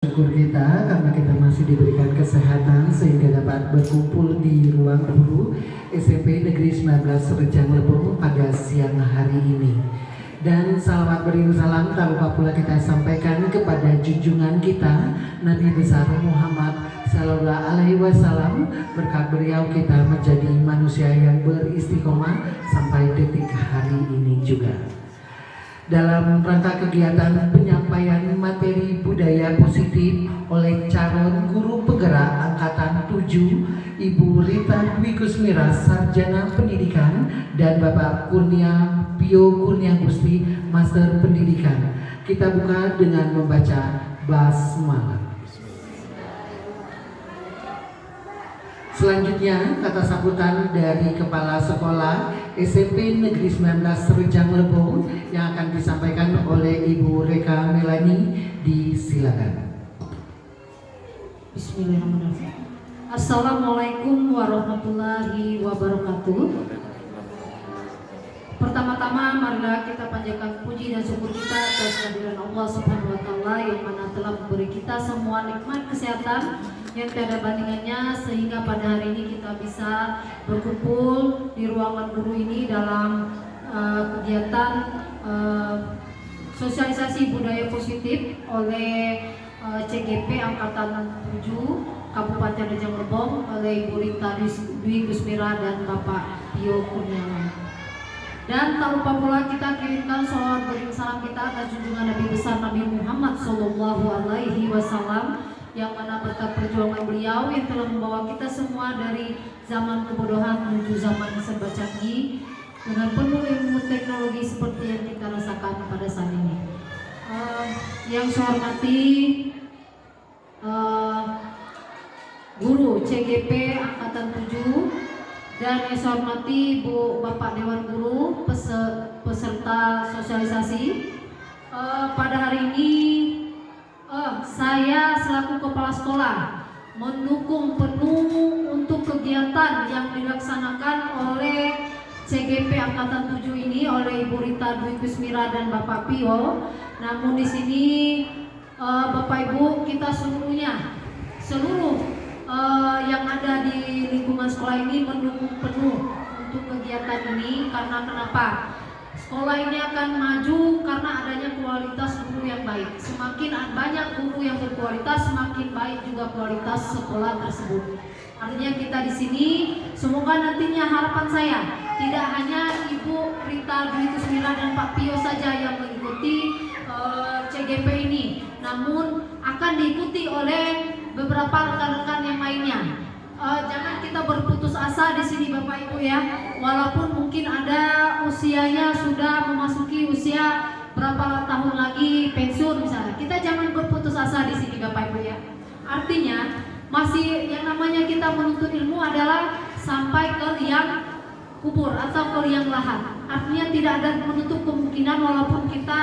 Syukur kita karena kita masih diberikan kesehatan sehingga dapat berkumpul di ruang guru SMP Negeri 19 Rejang Lebong pada siang hari ini. Dan salawat beriring salam tak lupa pula kita sampaikan kepada junjungan kita Nabi besar Muhammad Sallallahu Alaihi Wasallam. Berkat beliau kita menjadi manusia yang beristiqomah sampai detik hari ini juga. Dalam rangka kegiatan penyampaian materi budaya positif oleh calon guru penggerak angkatan 7 Ibu Rita Dwi Kusmira Sarjana Pendidikan dan Bapak Kurnia Pio Kurnia Gusti Master Pendidikan, kita buka dengan membaca basmalah. Selanjutnya kata sambutan dari Kepala Sekolah SMP Negeri 19 Rejang Lebong yang akan disampaikan oleh Ibu Reka Melani. Disilakan. Bismillahirrahmanirrahim. Assalamualaikum warahmatullahi wabarakatuh. Pertama-tama marilah kita panjatkan puji dan syukur kita atas kehadiran Allah Subhanahu wa taala yang mana telah memberi kita semua nikmat kesehatan yang tiada bandingannya sehingga pada hari ini kita bisa berkumpul di ruangan guru ini dalam kegiatan sosialisasi budaya positif oleh CGP Angkatan 7 Kabupaten Rejang Lebong oleh Ibu Rita Dwi Kusmira dan Bapak Pio Kurniawan. Dan tak lupa pula kita kirimkan sholawat beriring salam kita atas junjungan Nabi besar Nabi Muhammad Sallallahu Alaihi Wasallam yang mana berkat perjuangan beliau yang telah membawa kita semua dari zaman kebodohan menuju zaman serba canggih dengan penuh ilmu teknologi seperti yang kita rasakan pada saat ini. Yang saya hormati guru CGP Angkatan 7 dan yang saya hormati Bu Bapak Dewan Guru peserta sosialisasi. Pada hari ini saya selaku kepala sekolah mendukung penuh untuk kegiatan yang dilaksanakan oleh CGP Angkatan 7 ini oleh Ibu Rita Dwi Kusmira dan Bapak Pio. Namun di sini Bapak Ibu kita seluruh yang ada di lingkungan sekolah ini mendukung penuh untuk kegiatan ini. Karena kenapa? Sekolah ini akan maju karena adanya kualitas guru yang baik. Semakin banyak guru yang berkualitas, semakin baik juga kualitas sekolah tersebut. Artinya kita di sini semoga nantinya harapan saya tidak hanya Ibu Rita Dwi Kusmira dan Pak Pio saja yang mengikuti CGP ini, namun akan diikuti oleh beberapa rekan-rekan yang lainnya. Jangan kita berputus asa di sini Bapak Ibu ya. Walaupun mungkin ada usianya sudah memasuki usia berapa tahun lagi pensiun misalnya. Kita jangan berputus asa di sini Bapak Ibu ya. Artinya masih yang namanya kita menuntut ilmu adalah sampai ke liang kubur atau ke liang lahat. Artinya tidak ada menutup kemungkinan walaupun kita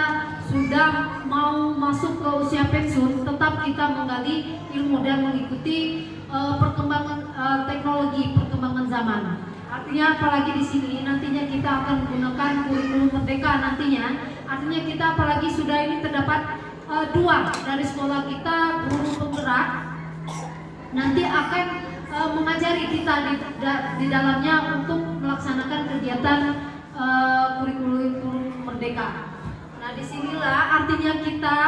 sudah mau masuk ke usia pensiun, tetap kita menggali ilmu dan mengikuti perkembangan teknologi, perkembangan zaman. Artinya apalagi di sini nantinya kita akan menggunakan kurikulum merdeka nantinya. Artinya kita apalagi sudah ini terdapat 2 dari sekolah kita guru penggerak nanti akan mengajari kita di dalamnya untuk melaksanakan kegiatan kurikulum merdeka. Nah disinilah artinya kita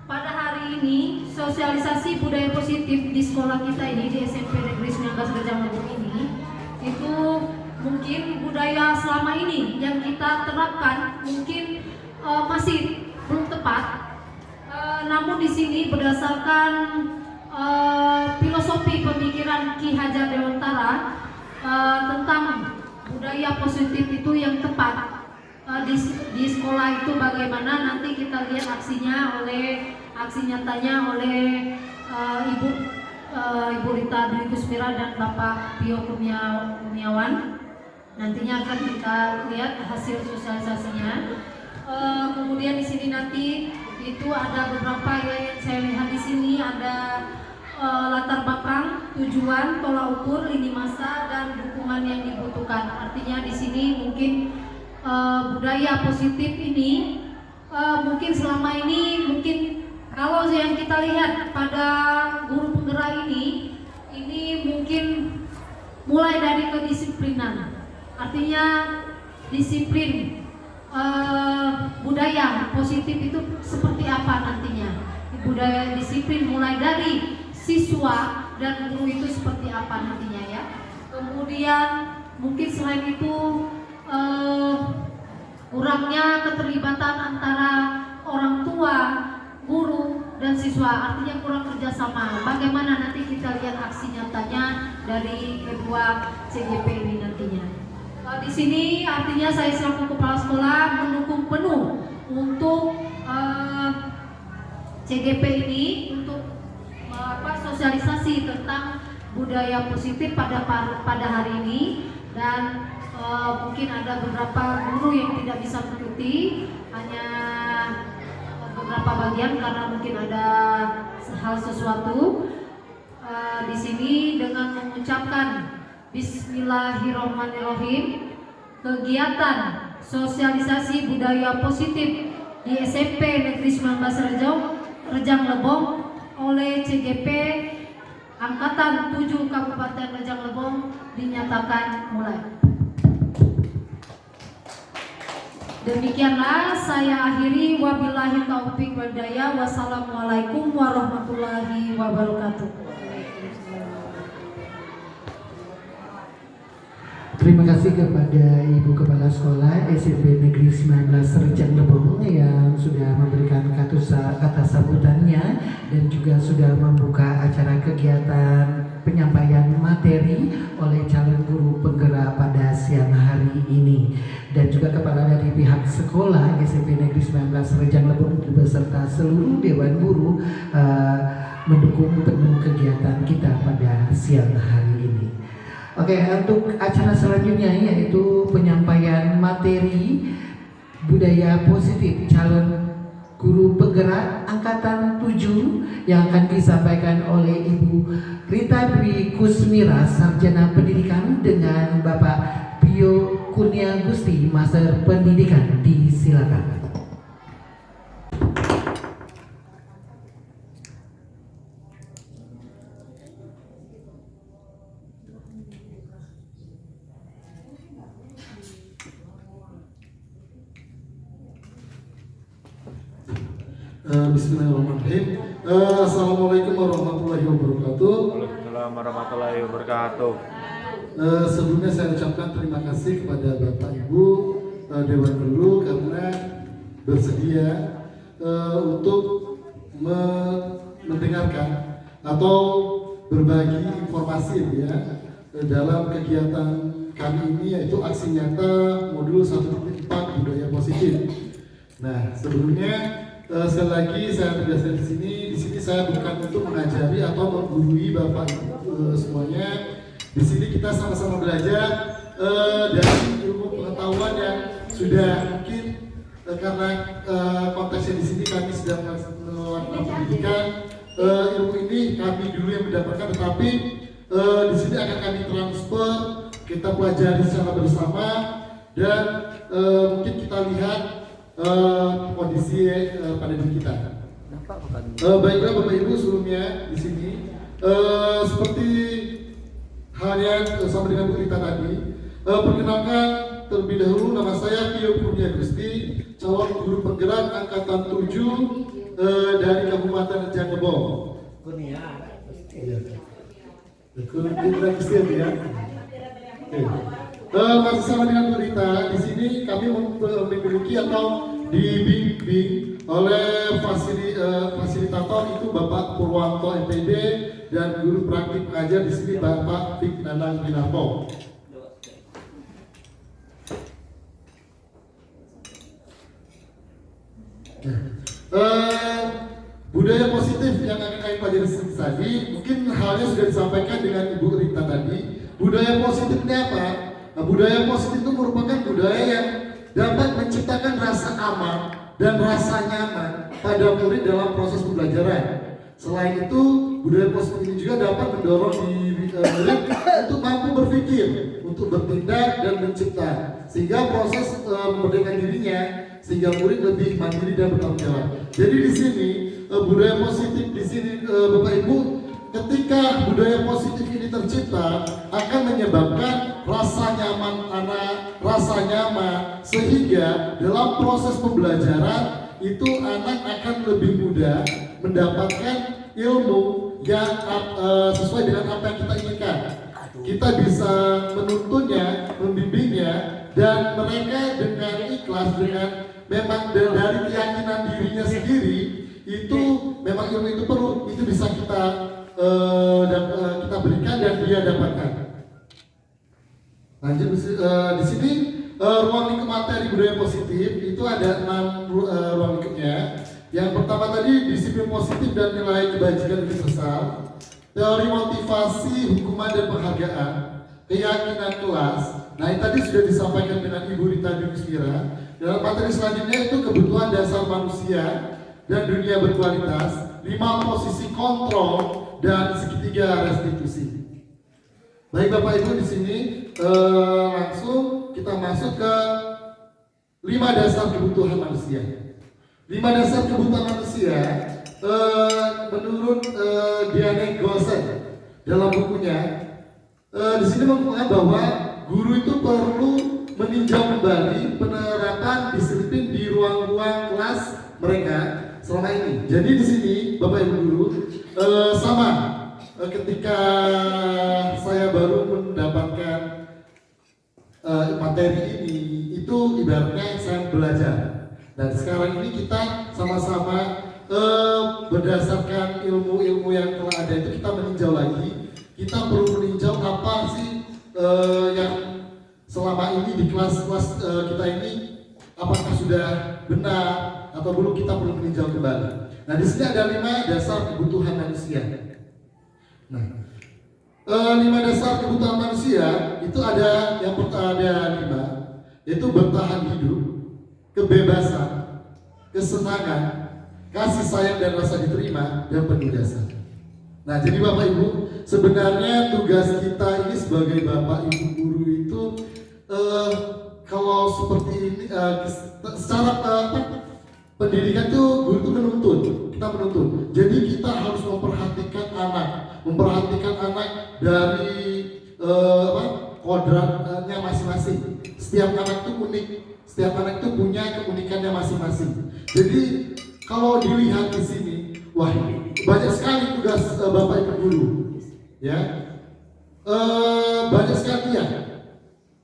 pada hari ini sosialisasi budaya positif di sekolah kita ini di SMP Negeri 19 Rejang Lebong ini itu mungkin budaya selama ini yang kita terapkan mungkin masih belum tepat. Namun di sini berdasarkan filosofi pemikiran Ki Hajar Dewantara tentang budaya positif itu yang tepat di sekolah itu bagaimana nanti kita lihat aksi nyatanya oleh Ibu Rita Dwi Kusmira dan Bapak Pio Kurniawan. Nantinya akan kita lihat hasil sosialisasinya. Kemudian di sini nanti itu ada beberapa yang saya lihat di sini ada latar belakang, tujuan, tolak ukur, lini masa dan dukungan yang dibutuhkan. Artinya di sini mungkin budaya positif ini mungkin selama ini mungkin Kalau yang kita lihat pada guru penggerak ini mungkin mulai dari kedisiplinan, artinya disiplin budaya positif itu seperti apa nantinya. Budaya disiplin mulai dari siswa dan guru itu seperti apa nantinya ya. Kemudian mungkin selain itu kurangnya keterlibatan antara orang tua, guru dan siswa, artinya kurang kerjasama. Bagaimana nanti kita lihat aksi nyatanya dari kedua CGP ini nantinya. Di sini artinya saya selaku kepala sekolah mendukung penuh untuk CGP ini untuk sosialisasi tentang budaya positif pada hari ini, dan mungkin ada beberapa guru yang tidak bisa mengikuti, hanya beberapa bagian karena mungkin ada hal sesuatu. Di sini dengan mengucapkan Bismillahirrahmanirrahim, kegiatan sosialisasi budaya positif di SMP Negeri 19 Rejang Lebong oleh CGP Angkatan 7 Kabupaten Rejang Lebong dinyatakan mulai. Demikianlah saya akhiri, wabillahi taufiq wal hidayah. Wassalamualaikum warahmatullahi wabarakatuh. Terima kasih kepada Ibu Kepala Sekolah SMP Negeri 19 Rejang Lebong yang sudah memberikan kata sambutannya dan juga sudah membuka acara kegiatan penyampaian materi oleh calon guru penggerak pada siang hari ini, dan juga kepada dari pihak sekolah SMP Negeri 19 Rejang Lebong beserta seluruh Dewan Guru mendukung penuh kegiatan kita pada siang hari ini. Oke, untuk acara selanjutnya yaitu penyampaian materi budaya positif calon guru penggerak angkatan 7 yang akan disampaikan oleh Ibu Rita Dwi Kusmira, Sarjana Pendidikan, dengan Bapak Pio Kurnia Gusti, Master Pendidikan. Disilakan. Bismillahirrahmanirrahim. Assalamualaikum warahmatullahi wabarakatuh. Waalaikumsalam warahmatullahi wabarakatuh. Sebelumnya saya ucapkan terima kasih kepada Bapak Ibu Dewan Guru karena bersedia untuk mendengarkan atau berbagi informasi ya dalam kegiatan kami ini, yaitu aksi nyata modul 1.4 budaya positif. Nah, sebelumnya sekali lagi saya tegaskan di sini saya bukan untuk mengajari atau menggurui Bapak Ibu semuanya. Di sini kita sama-sama belajar dari ilmu pengetahuan yang sudah mungkin karena konteksnya di sini kami sedang melakukan pendidikan, ilmu ini kami dulu yang mendapatkan, tetapi di sini akan kami transfer, kita pelajari secara bersama, dan mungkin kita lihat kondisi pada diri kita. Baiklah Bapak Ibu, sebelumnya di sini seperti halnya sama dengan Bu Rita tadi, perkenalkan terlebih dahulu, nama saya Pio Kurnia Gusti, calon guru penggerak angkatan 7 dari Kabupaten Rejang Lebong. Kurnia Gusti ya. Masih sama dengan Bu Rita, di sini kami memiliki atau dibimbing oleh fasilitator itu Bapak Purwanto MPD, dan guru praktik pengajar di sini Bapak Fik Nanang Binarto. Budaya positif yang akan kami pelajari tadi, mungkin halnya sudah disampaikan dengan Ibu Rita tadi. Budaya positif ini apa? Nah, budaya positif itu merupakan budaya yang dapat menciptakan rasa aman dan rasa nyaman pada murid dalam proses pembelajaran. Selain itu, budaya positif ini juga dapat mendorong murid untuk mampu berpikir, untuk bertindak dan mencipta, sehingga proses memerdekakan dirinya, sehingga murid lebih mandiri dan bertanggung jawab. Jadi di sini budaya positif di sini Bapak Ibu, ketika budaya positif ini tercipta akan menyebabkan rasa nyaman anak, rasa nyaman, sehingga dalam proses pembelajaran itu anak akan lebih mudah mendapatkan ilmu yang sesuai dengan apa yang kita inginkan. Kita bisa menuntunnya, membimbingnya, dan mereka dengan ikhlas, dengan memang dari keyakinan dirinya sendiri, itu memang ilmu itu perlu, itu bisa kita kita berikan dan dia dapatkan. Lanjut di sini ruang lingkup materi budaya positif itu ada 6 ruang lingkupnya. Yang pertama tadi disiplin positif dan nilai kebajikan universal, teori motivasi, hukuman dan penghargaan, keyakinan kelas. Nah ini tadi sudah disampaikan dengan Ibu Rita Dunismira. Dalam materi selanjutnya itu kebutuhan dasar manusia dan dunia berkualitas, 5 posisi kontrol dan segitiga restitusi. Baik Bapak Ibu, di sini langsung kita masuk ke 5 dasar kebutuhan manusia. 5 dasar kebutuhan manusia menurut Diane Gosen dalam bukunya di sini mengatakan bahwa guru itu perlu meninjau kembali penerapan disiplin di ruang-ruang kelas mereka selama ini. Jadi di sini Bapak Ibu guru sama ketika saya baru mendapatkan materi ini, itu ibaratnya saya belajar. Dan sekarang ini kita sama-sama berdasarkan ilmu-ilmu yang telah ada itu kita meninjau lagi. Kita perlu meninjau apa sih yang selama ini di kelas-kelas kita ini apakah sudah benar atau belum, kita perlu meninjau kembali. Nah di sini ada 5 dasar kebutuhan manusia. Nah 5 dasar kebutuhan manusia itu ada yang pertama ada 5, yaitu bertahan hidup, kebebasan, kesenangan, kasih sayang dan rasa diterima, dan penugasan. Nah jadi Bapak Ibu, sebenarnya tugas kita ini sebagai Bapak Ibu guru itu kalau seperti ini secara pendidikan itu guru itu menuntut, kita menuntut. Jadi kita harus memperhatikan anak dari kodratnya masing-masing. Setiap anak itu unik, setiap anak itu punya keunikannya masing-masing. Jadi kalau dilihat di sini, wah banyak sekali tugas Bapak Ibu guru, ya banyak sekali ya.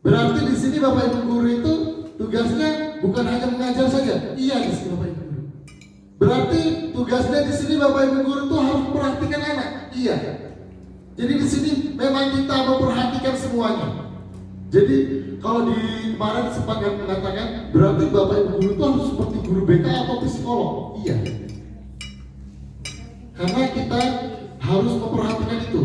Berarti di sini Bapak Ibu guru itu tugasnya bukan hanya mengajar saja. Iya di sini Bapak Ibu guru. Berarti tugasnya di sini Bapak Ibu guru itu harus memperhatikan anak. Iya. Jadi di sini memang kita memperhatikan semuanya. Jadi kalau di kemarin sempat yang mengatakan berarti Bapak Ibu guru itu harus seperti guru BK atau psikolog. Iya. Karena kita harus memperhatikan itu.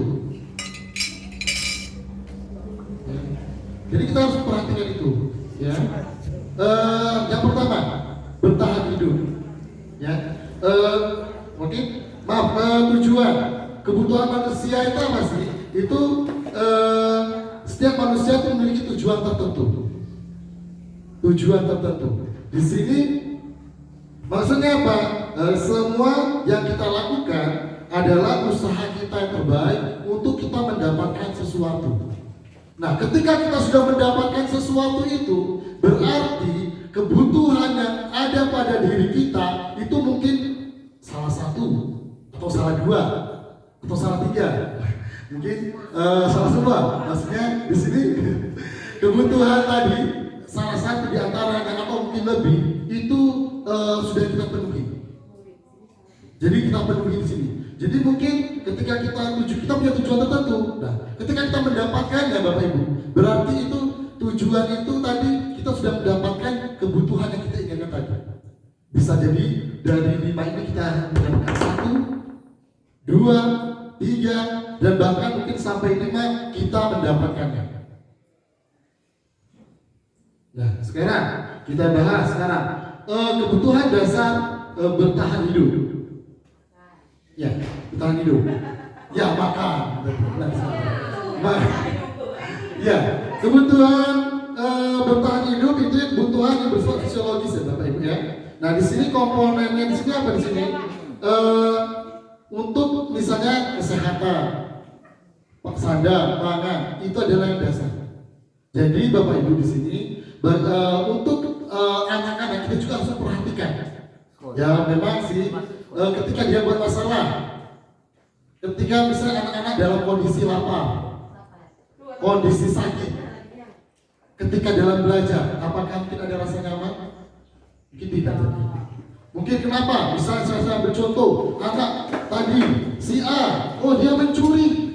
Jadi kita harus memperhatikan itu. Ya. Yang pertama bertahan hidup. Ya. Oke. Maaf. Tujuan kebutuhan manusia itu apa sih? Itu setiap manusia itu memiliki tujuan tertentu. Tujuan tertentu. Di sini maksudnya apa? Semua yang kita lakukan adalah usaha kita yang terbaik untuk kita mendapatkan sesuatu. Nah, ketika kita sudah mendapatkan sesuatu itu, berarti kebutuhan yang ada pada diri kita itu mungkin salah satu, atau salah dua, atau salah tiga. Mungkin salah semua. Maksudnya di sini kebutuhan tadi salah satu di antaranya atau mungkin lebih itu sudah kita penuhi. Jadi kita penuhi di sini. Jadi mungkin ketika kita punya tujuan tertentu. Nah, ketika kita mendapatkannya Bapak Ibu, berarti itu tujuan itu tadi kita sudah mendapatkan kebutuhan yang kita inginkan tadi. Bisa jadi dari 5 ini kita mendapatkan 1, 2, 3, dan bahkan mungkin sampai 5 kita mendapatkannya. Nah, sekarang kita bahas kebutuhan dasar bertahan hidup. Ya, bertahan hidup. Ya, makan. Ya, kebutuhan bertahan hidup itu kebutuhan yang bersifat fisiologis ya Bapak Ibu ya. Nah, di sini komponennya di sini apa di sini? untuk misalnya kesehatan, sandang, pangan, itu adalah yang dasar. Jadi Bapak Ibu di sini untuk anak-anak kita juga harus memperhatikan. Ya memang sih ketika dia buat masalah, ketika misalnya anak-anak dalam kondisi lapar, kondisi sakit, ketika dalam belajar, apakah mungkin ada rasa nyaman? Mungkin tidak. Mungkin kenapa? Misalnya saya ambil contoh, anak tadi si A, oh dia mencuri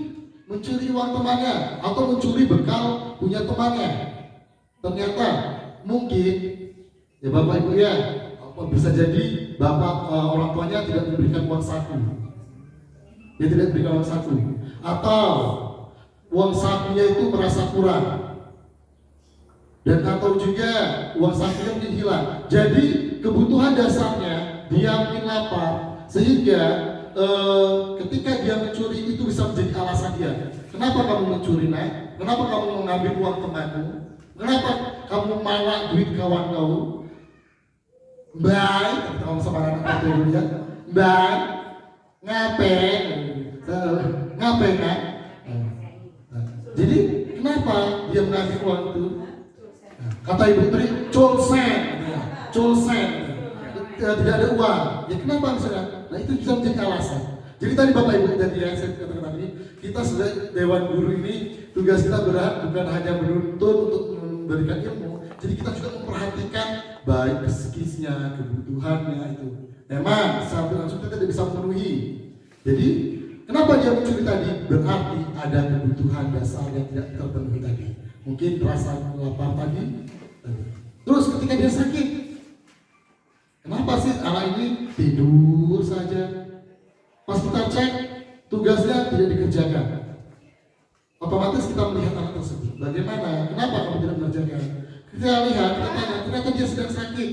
uang temannya atau mencuri bekal punya temannya. Ternyata mungkin ya Bapak Ibu ya, bisa jadi bapak orang tuanya tidak memberikan uang saku. Dia tidak memberikan uang saku, atau uang sakunya itu merasa kurang, dan atau juga uang sakunya mungkin hilang. Jadi kebutuhan dasarnya dia mungkin lapar, sehingga ketika dia mencuri itu bisa menjadi alasan dia. Kenapa kamu mencuri, nak? Kenapa kamu mengambil uang temanmu? Kenapa kamu malak duit kawan kau? Baik, kita ngomong sama anak dulu ya. Baik, ngapain? Ngapain, nak? Jadi kenapa dia mengambil uang itu? Kata Ibu Tri, colsen, tidak ada uang. Ya kenapa misalnya? Nah itu bisa menjadi alasan. Jadi tadi Bapak Ibu tadi yang saya katakan tadi, kita sebagai Dewan Guru ini tugas kita berat bukan hanya menuntun untuk memberikan ilmu, jadi kita juga memperhatikan baik psikisnya, kebutuhannya itu. Memang secara langsung kita tidak bisa memenuhi. Jadi kenapa dia mencuri tadi? Berarti ada kebutuhan dasar yang tidak terpenuhi tadi. Mungkin rasa lapar tadi. Terus ketika dia sakit, kenapa sih anak ini tidur saja? Pas kita cek, tugasnya tidak dikerjakan. Otomatis kita melihat anak tersebut. Bagaimana? Kenapa kamu tidak mengerjakan? Kita lihat, kita tanya, ternyata dia sedang sakit.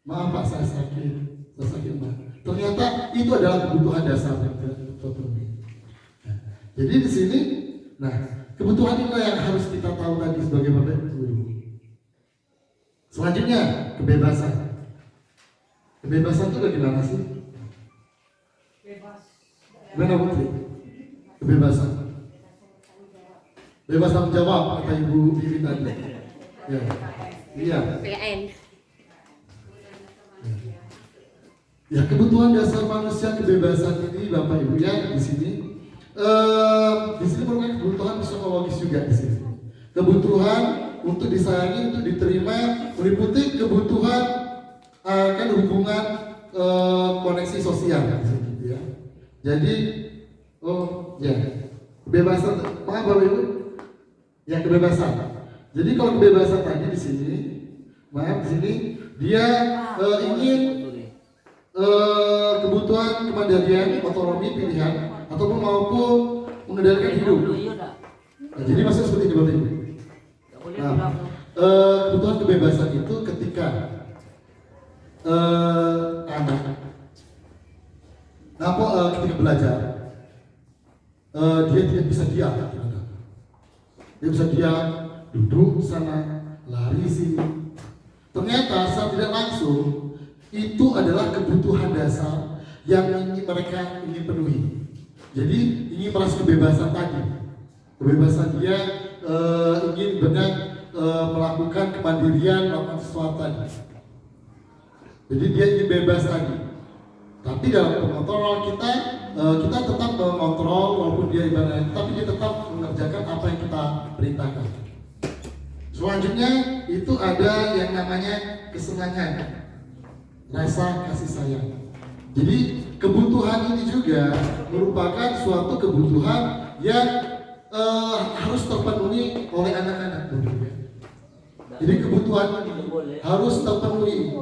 Maaf Pak, saya sakit. Saya sakit Pak. Ternyata itu adalah kebutuhan dasar yang tidak terpenuhi. Jadi di sini, nah kebutuhan inilah yang harus kita tahu tadi sebagai Bapak Guru. Selanjutnya, kebebasan. Kebebasan itu bagaimana sih? Gimana Putri? Kebebasan. Bebas tanggung jawab kata Ibu Bibi tadi. Ya. Iya. PN. Ya, kebutuhan dasar manusia kebebasan ini Bapak Ibu ya di sini. Di sini merupakan kebutuhan psikologis juga di sini. Kebutuhan untuk disayangi, untuk diterima, meliputi kebutuhan akan hubungan koneksi sosial di sini ya. Jadi, oh ya, kebebasan, maaf Bapak Ibu, ya kebebasan. Jadi kalau kebebasan tadi di sini, maaf di sini dia ingin kebutuhan kemandirian, otonomi pilihan, ataupun maupun mengendalikan hidup. Nah, jadi maksudnya seperti ini Bapak Ibu. Nah, kebutuhan kebebasan itu ketika anak ketika belajar dia tidak bisa diam, dia bisa diam, duduk sana, lari sini. Ternyata saat tidak langsung itu adalah kebutuhan dasar yang mereka ingin penuhi. Jadi ingin merasa kebebasan tadi, kebebasan dia ingin benar melakukan kemandirian, melakukan sesuatu tadi. Jadi dia ingin bebas tadi. Tapi dalam pengontrolan kita tetap mengontrol walaupun dia ibadah, tapi dia tetap mengerjakan apa yang kita perintahkan. Selanjutnya itu ada yang namanya kesenangan, rasa kasih sayang. Jadi kebutuhan ini juga merupakan suatu kebutuhan yang harus terpenuhi oleh anak-anak. Jadi kebutuhan ini harus terpenuhi,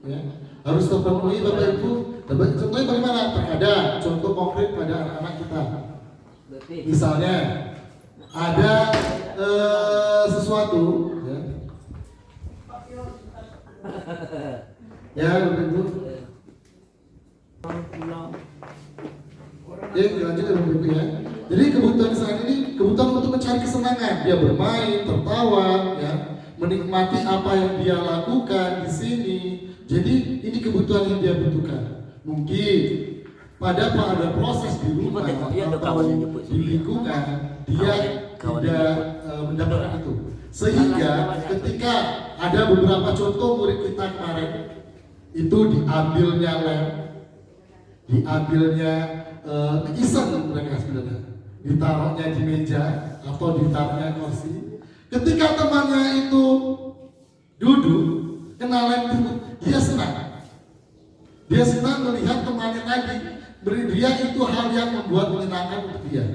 ya. Harus terpenuhi Bapak Ibu. Contohnya bagaimana? Terkadang contoh konkret pada anak-anak kita. Misalnya ada sesuatu, ya Bapak Ibu. Ya, lanjut ya Bapak Ibu ya. Jadi kebutuhan saat ini kebutuhan untuk mencari kesenangan, dia bermain, tertawa, ya, menikmati apa yang dia lakukan di sini. Jadi ini kebutuhan yang dia butuhkan. Mungkin pada proses di rumah atau di lingkungan dia tidak mendapatkan itu. Sehingga ketika ada beberapa contoh murid kita kemarin itu diambilnya lem, diambilnya iseng mereka sebenarnya, ditaruhnya di meja atau ditaruhnya kursi. Ketika temannya itu duduk kena lem tersebut, dia senang. Dia senang melihat temannya tadi beri dia itu hal yang membuat menyenangkan untuk dia.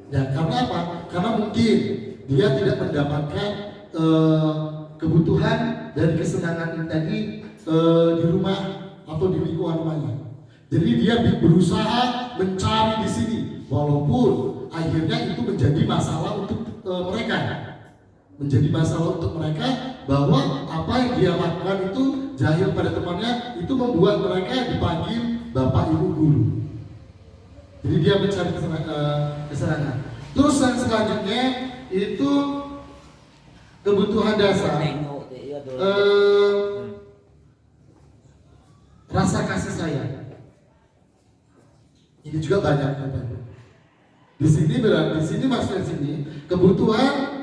Ya, karena apa? Karena mungkin dia tidak mendapatkan kebutuhan dan kesenangan tadi di rumah atau di lingkungan rumahnya. Jadi dia berusaha mencari di sini, walaupun akhirnya itu menjadi masalah untuk mereka. Menjadi masalah untuk mereka bahwa apa yang dia lakukan itu jahil pada temannya, itu membuat mereka dipanggil bapak ibu guru. Jadi dia mencari kesenangan. Terus yang selanjutnya itu kebutuhan dasar, rasa kasih sayang. Ini juga banyak Bapak. Di sini maksudnya sini kebutuhan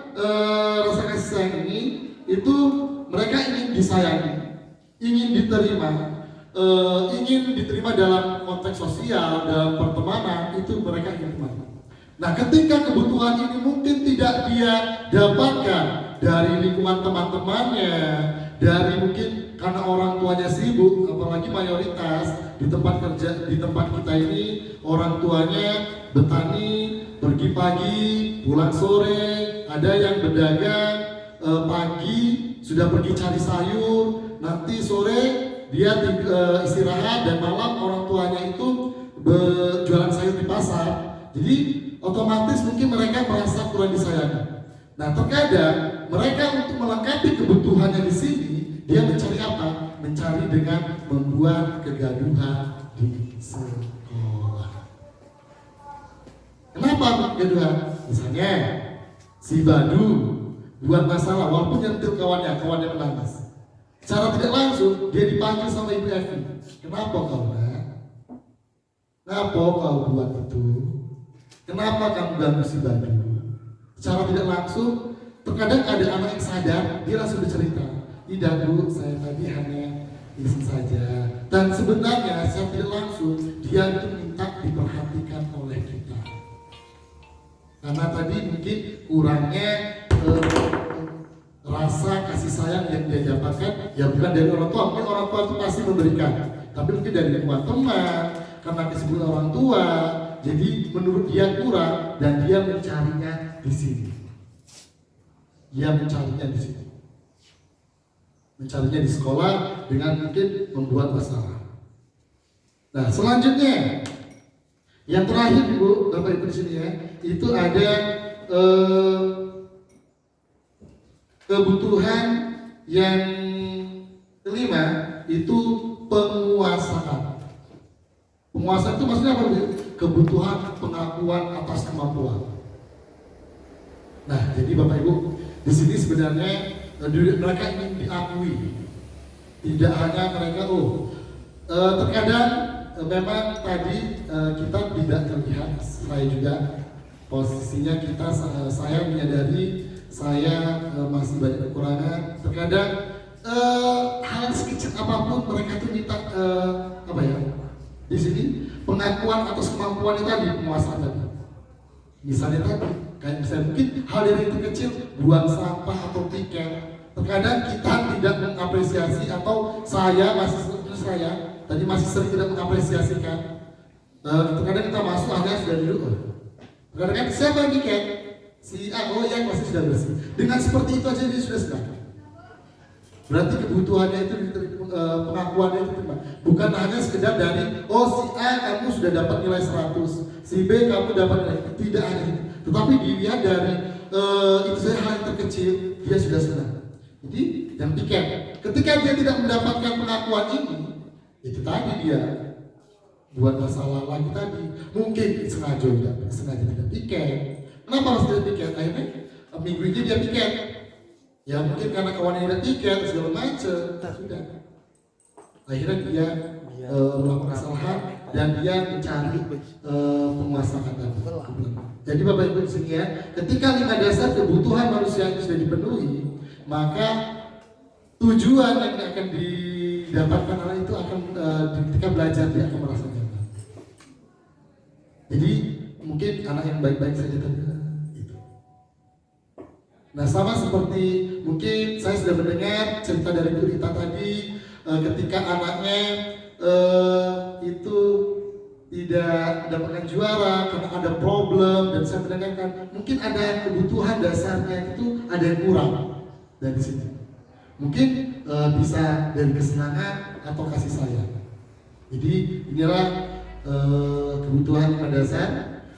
rasa kasih sayang ini itu mereka ingin disayangi, ingin diterima dalam konteks sosial, dalam pertemanan, itu mereka ingin terima. Nah, ketika kebutuhan ini mungkin tidak dia dapatkan dari lingkungan teman-temannya, dari mungkin karena orang tuanya sibuk, apalagi mayoritas di tempat kerja, di tempat kita ini orang tuanya bertani, pergi pagi, pulang sore, ada yang berdagang pagi sudah pergi cari sayur, nanti sore dia istirahat, dan malam orang tuanya itu berjualan sayur di pasar. Jadi otomatis mungkin mereka merasa kurang disayangi. Nah, terkadang mereka untuk melengkapi kebutuhannya di sini, dia mencari apa? Mencari dengan membuat kegaduhan di sekolah. Kenapa kegaduhan? Misalnya si Badu buat masalah, walaupun nyentil kawannya menangis. Secara tidak langsung dia dipanggil sama Ibu Evi. Kenapa kau nak? Kenapa kau buat itu? Kenapa kamu ganggu si Badu? Secara tidak langsung, terkadang ada anak yang sadar, dia langsung bercerita, tidak Bu, saya tadi hanya iseng saja. Dan sebenarnya secara tidak langsung dia itu minta diperhatikan oleh kita. Karena tadi mungkin kurangnya rasa kasih sayang yang dia dapatkan, ya bukan dari orang tua. Mungkin orang tua itu pasti memberikan, tapi mungkin dari lingkungan teman, karena kesibukan orang tua. Jadi menurut dia kurang dan dia mencarinya di sini. Mencarinya di sekolah dengan mungkin membuat masalah. Nah, selanjutnya yang terakhir Ibu, Bapak Ibu di sini ya, itu ada kebutuhan yang kelima, itu penguasaan. Penguasaan itu maksudnya apa? Kebutuhan pengakuan atas kemampuan. Nah, jadi Bapak Ibu, di sini sebenarnya mereka ingin diakui. Tidak hanya mereka, terkadang memang tadi kita tidak terlihat, saya juga posisinya saya menyadari saya masih banyak kekurangan. Terkadang hal sekecil apapun mereka tuh minta di sini pengakuan atas kemampuan tadi, penguasaan tadi. Misalnya tadi, kayak misalnya mungkin hal yang kecil, buang sampah atau tiket. Terkadang kita tidak mengapresiasi, atau saya masih sering tidak mengapresiasikan. Terkadang kita masuk hanya sudah duduk. Terkadang siapa yang tiket? Si A, yang masih sudah bersih. Dengan seperti itu aja dia sudah senang. Berarti kebutuhannya itu pengakuannya itu bukan hanya sekedar dari si A kamu sudah dapat nilai 100, si B kamu dapat nilai, tidak hanya itu, tetapi dilihat dari itu saja hal yang terkecil dia sudah senang. Jadi yang tiket, ketika dia tidak mendapatkan pengakuan ini, itu tadi dia buat masalah lagi tadi. Mungkin sengaja tidak tiket. Kenapa harus tidak tiket? Akhirnya minggu ini dia tiket. Ya mungkin karena kawannya ada tiket segala macam, sudah. Akhirnya dia melakukan kesalahan dan dia mencari penguasa kata. Jadi Bapak Ibu di sini ya, ketika 5 dasar kebutuhan manusia itu sudah dipenuhi, maka tujuan yang akan didapatkan anak itu akan ketika belajar dia akan merasa nyaman. Jadi mungkin anak yang baik-baik saja tadi itu. Nah sama seperti mungkin saya sudah mendengar cerita dari Bu Rita tadi, ketika anaknya itu tidak mendapatkan juara karena ada problem, dan saya mendengarkan mungkin ada kebutuhan dasarnya itu ada yang kurang dari sini. Mungkin bisa dari kesenangan atau kasih sayang. Jadi inilah kebutuhan 5 dasar.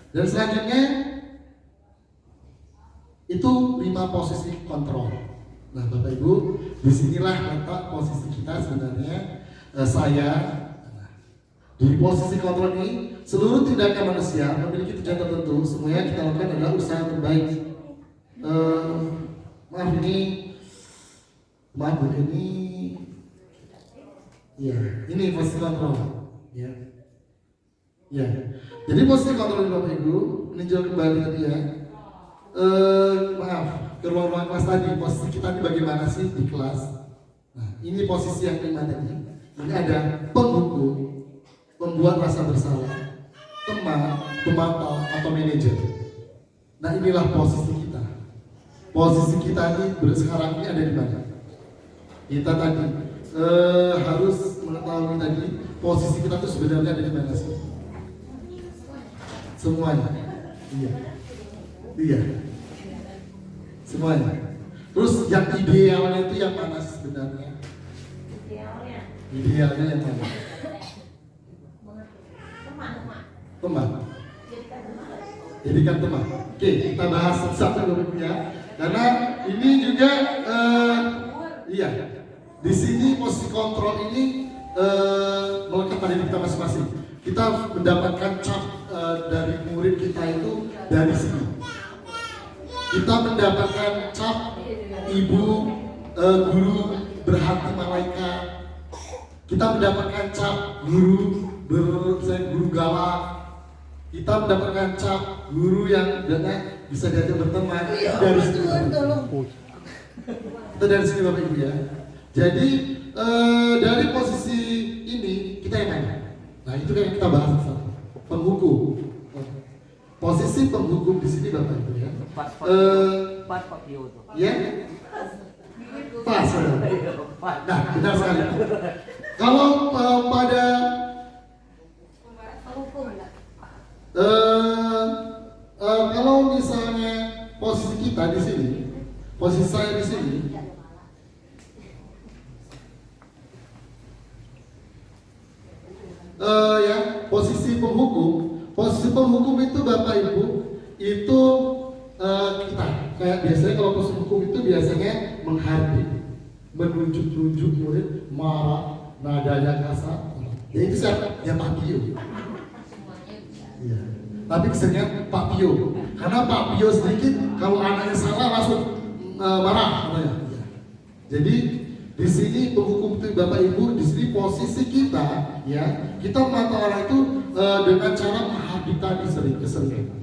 Dan selanjutnya itu 5 posisi kontrol. Nah Bapak Ibu, disinilah letak posisi kita sebenarnya. Saya di posisi kontrol ini, seluruh tindakan manusia memiliki tujuan tertentu. Semuanya kita lakukan adalah usaha terbaik. Maaf ini, ya ini posisi kontrol. Ya. Ya, jadi posisi kontrol Bapak Ibu meninjau kembali tadi ya. Maaf, ke ruang-ruang kelas tadi, posisi kita ini bagaimana sih di kelas? Nah, ini posisi yang kelima tadi. Ini ada penghukum, pembuat rasa bersalah, teman, pemantau atau manajer. Nah, inilah posisi kita. Posisi kita ini sekarang ini ada di mana? Kita tadi harus mengetahui tadi posisi kita itu sebenarnya ada di mana sih? Semuanya. Iya. Iya. Semuanya. Terus yang idealnya itu yang mana sebenarnya? Idealnya yang mana? Teman. Jadikan teman. Oke, kita bahas satu dulu ya. Karena ini juga iya. Di sini posisi kontrol ini melekat pada diri kita masing-masing. Kita mendapatkan cap dari murid kita itu dari sini. Kita mendapatkan cap ibu guru berhati malaikat. Kita mendapatkan cap guru guru galak. Kita mendapatkan cap guru yang bisa diajak berteman dari sini. Itu dari sini Bapak Ibu ya. Jadi dari posisi ini kita yang mana? Nah itu kan yang kita bahas bersama. Penghukum. Posisi penghukum di sini Bapak Ibu ya. Pas Pak Pio tuh. Ya. Pas. Nah benar sekali. Kalau pada kalau misalnya posisi kita di sini, posisi saya di sini, ya posisi penghukum itu Bapak Ibu itu kita kayak biasanya kalau posisi hukum itu biasanya menghardik, menunjuk murid, marah, nadanya kasar. Ya itu siapa? Ya Pak Pio. Iya. Tapi keseringan Pak Pio, karena Pak Pio sedikit kalau anaknya salah langsung marah katanya. Ya. Jadi di sini penghukum itu Bapak Ibu, di sini posisi kita, ya kita memantau orang itu dengan cara menghardik tadi keseringan.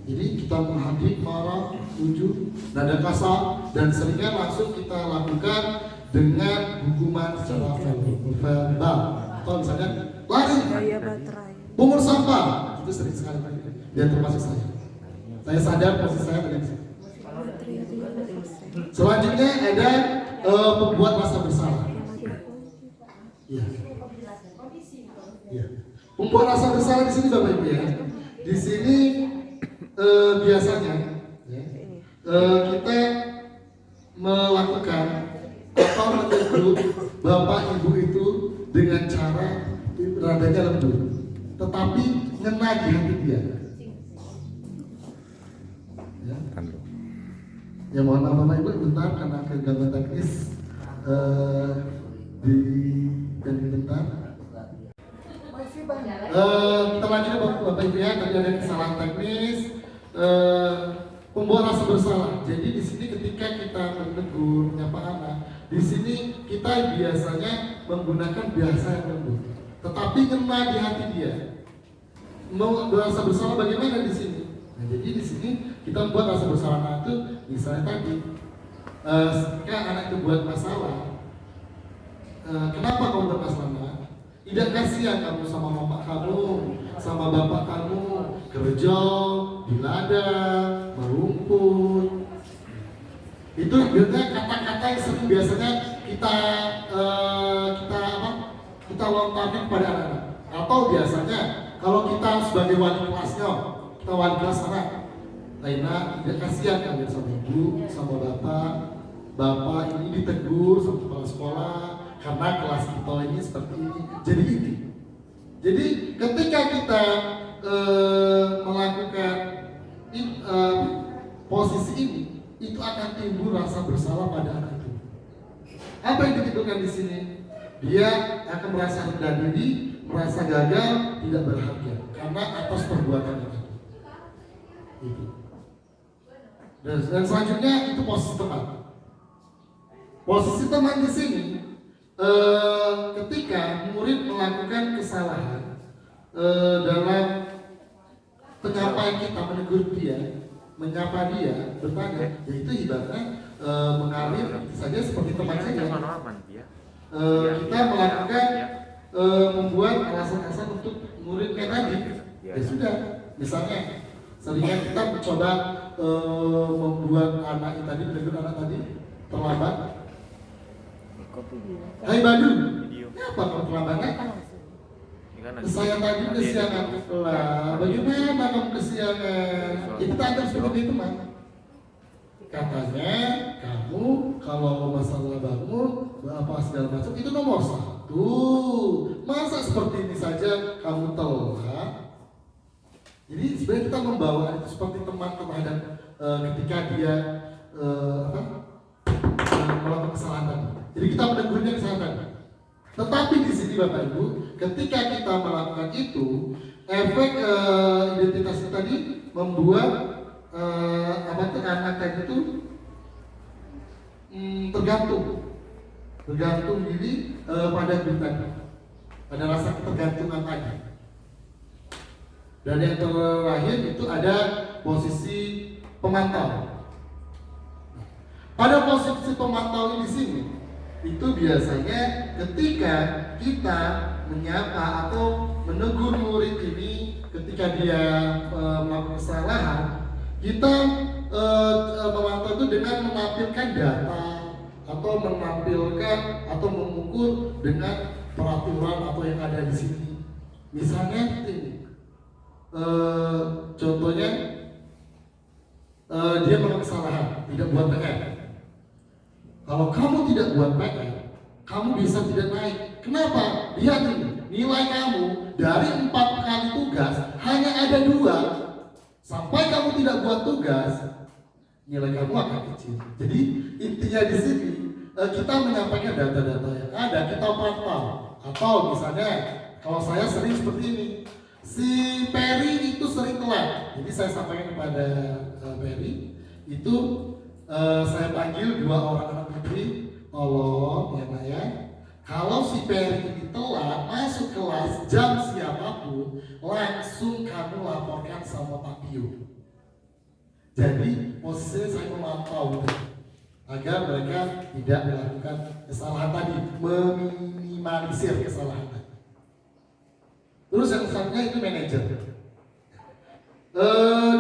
Jadi kita menghardik, marah, tunjuk, nada kasar, dan seringnya langsung kita lakukan dengan hukuman secara verbal. Atau misalnya lari, pungut sampah, itu sering sekali dan termasuk saya. Saya sadar posisi saya tadi. Selanjutnya ada pembuat rasa bersalah. Iya. Iya. Pembuat rasa bersalah di sini Bapak Ibu ya. Di sini biasanya ya, kita melakukan atau menegur Bapak Ibu itu dengan cara radanya lembut, tetapi ngena di hati dia. Ya. Ya mohon maaf Bapak Ibu bentar karena kegagalan teknis bentar. Kita lanjut Bapak Ibu ya, tadi ada kesalahan teknis. Pembuat rasa bersalah. Jadi di sini ketika kita menegur, menyapa anak, di sini kita biasanya menggunakan bahasa yang lembut, tetapi ngena di hati dia. Mau merasa bersalah bagaimana di sini? Nah, jadi di sini kita buat rasa bersalah anak itu, misalnya tadi, ketika anak itu buat masalah, kenapa kamu buat masalah? Nak? Tidak kasihan kamu sama mama kamu, sama bapak kamu, kerja, di ladang, merumput. Itu biasanya kata-kata yang sering biasanya kita lontarkan kepada anak-anak. Atau biasanya kalau kita sebagai wali kelasnya, kita wali kelas anak, Laina tidak kasihan kalian sama ibu, sama bapak ini ditegur sama kepala sekolah karena kelas kita ini seperti ini. Jadi ini. Jadi ketika kita melakukan posisi ini, itu akan timbul rasa bersalah pada anak itu. Apa yang ditimbulkan di sini? Dia akan merasa rendah diri, merasa gagal, tidak berharga karena atas perbuatan itu. Dan selanjutnya itu posisi teman. Posisi teman di sini, ketika murid melakukan kesalahan dalam penyampaian kita menegur dia, menyapa dia, bertanya, yaitu ibaratnya mengalir saja seperti teman saja. Kita melakukan membuat alasan-alasan untuk muridnya tadi. Ya sudah, misalnya seringnya kita mencoba membuat anak tadi, menegur anak tadi terlambat. Hai Badu, kenapa kamu terlambat? Saya tadi kesiangan. Lah, bagaimana kamu kesiangan? Kita anggap seperti itu, teman. Katanya kamu kalau masalah bangun apa segala macam itu nomor 1. Masa seperti ini saja kamu telat? Jadi sebenarnya kita membawa itu seperti teman terhadap ketika dia melakukan kesalahan tadi. Jadi kita menegurnya kesalahan tadi. Tetapi di sini Bapak Ibu, ketika kita melakukan itu, efek identitas itu tadi membuat anak tadi itu tergantung diri pada guru tadi, pada rasa ketergantungan tadi. Dan yang terakhir itu ada posisi pemantau. Pada posisi pemantau di sini, itu biasanya ketika kita menyapa atau menegur murid ini ketika dia melakukan kesalahan, kita memantau itu dengan menampilkan data atau menampilkan atau mengukur dengan peraturan atau yang ada di sini. Misalnya ini, contohnya dia melakukan kesalahan, tidak buat PR. Kalau kamu tidak buat PR, kamu bisa tidak naik. Kenapa? Lihat ini, nilai kamu dari 4 kali tugas hanya ada 2. Sampai kamu tidak buat tugas, nilai kamu akan kecil. Jadi intinya di sini kita menyampaikan data-data yang ada, kita pantau. Atau misalnya kalau saya sering seperti ini, si Peri itu sering telat. Jadi saya sampaikan kepada Peri itu. Saya panggil 2 orang anak putri, tolong ya Nak ya, kalau si Peri ini telat masuk kelas jam siapapun, langsung kamu laporkan sama Pak Pio. Jadi posisinya saya memantau agar mereka tidak melakukan kesalahan tadi, meminimalisir kesalahan tadi. Terus yang selanjutnya itu manajer.